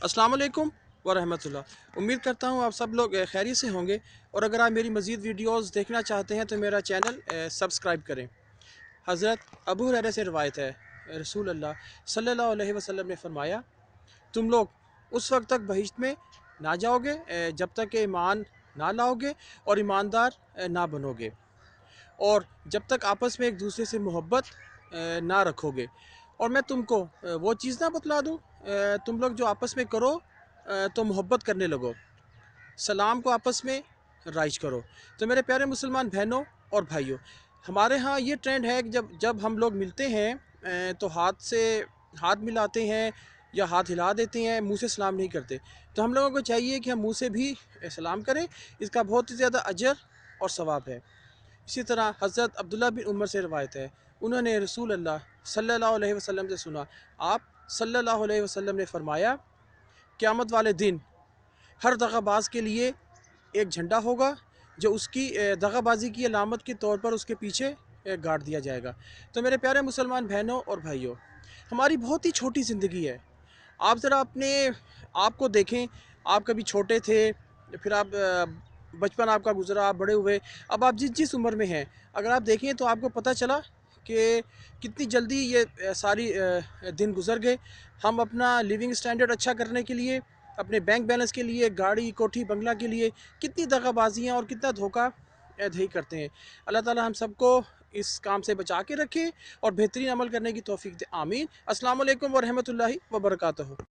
السلام علیکم ورحمۃ اللہ۔ امید کرتا ہوں آپ سب لوگ خیریت سے ہوں گے، اور اگر آپ میری مزید ویڈیوز دیکھنا چاہتے ہیں تو میرا چینل سبسکرائب کریں۔ حضرت ابو ہریرہ سے روایت ہے، رسول اللہ صلی اللہ علیہ وسلم نے فرمایا، تم لوگ اس وقت تک بہشت میں نہ جاؤ گے جب تک کہ ایمان نہ لاؤ گے اور ایماندار نہ بنو گے، اور جب تک آپس میں ایک دوسرے سے محبت نہ رکھو گے۔ اور میں تم کو وہ چیز نہ بتلا دوں، تم لوگ جو آپس میں کرو تو محبت کرنے لگو، سلام کو آپس میں رائج کرو۔ تو میرے پیارے مسلمان بہنوں اور بھائیوں، ہمارے ہاں یہ ٹرینڈ ہے کہ جب ہم لوگ ملتے ہیں تو ہاتھ ملاتے ہیں یا ہاتھ ہلا دیتے ہیں، منہ سے سلام نہیں کرتے۔ تو ہم لوگوں کو چاہیے کہ ہم منہ سے بھی سلام کریں، اس کا بہت ہی زیادہ اجر اور ثواب ہے۔ اسی طرح حضرت عبداللہ بن عمر سے روایت ہے، انہوں نے رسول اللہ صلی اللہ علیہ وسلم سے سنا، آپ صلی اللہ علیہ وسلم نے فرمایا، قیامت والے دن ہر دغا باز کے لیے ایک جھنڈا ہوگا جو اس کی دغا بازی کی علامت کے طور پر اس کے پیچھے گاڑ دیا جائے گا۔ تو میرے پیارے مسلمان بہنوں اور بھائیوں، ہماری بہت ہی چھوٹی زندگی ہے۔ آپ ذرا اپنے آپ کو دیکھیں، آپ کبھی چھوٹے تھے، پھر آپ بچپن آپ کا گزرا، آپ بڑے ہوئے، اب آپ جس عمر میں ہیں، اگر آپ دیکھیں تو آپ کو پتہ چلا کہ کتنی جلدی یہ ساری دن گزر گئے۔ ہم اپنا لیونگ سٹینڈرڈ اچھا کرنے کے لیے، اپنے بینک بیلنس کے لیے، گاڑی کوٹھی بنگلہ کے لیے کتنی دغا بازیاں اور کتنا دھوکہ دہی کرتے ہیں۔ اللہ تعالی ہم سب کو اس کام سے بچا کے رکھے اور بہترین عمل کرنے کی توفیق دے، آمین۔ السلام علیکم ورحمۃ اللہ وبرکاتہ۔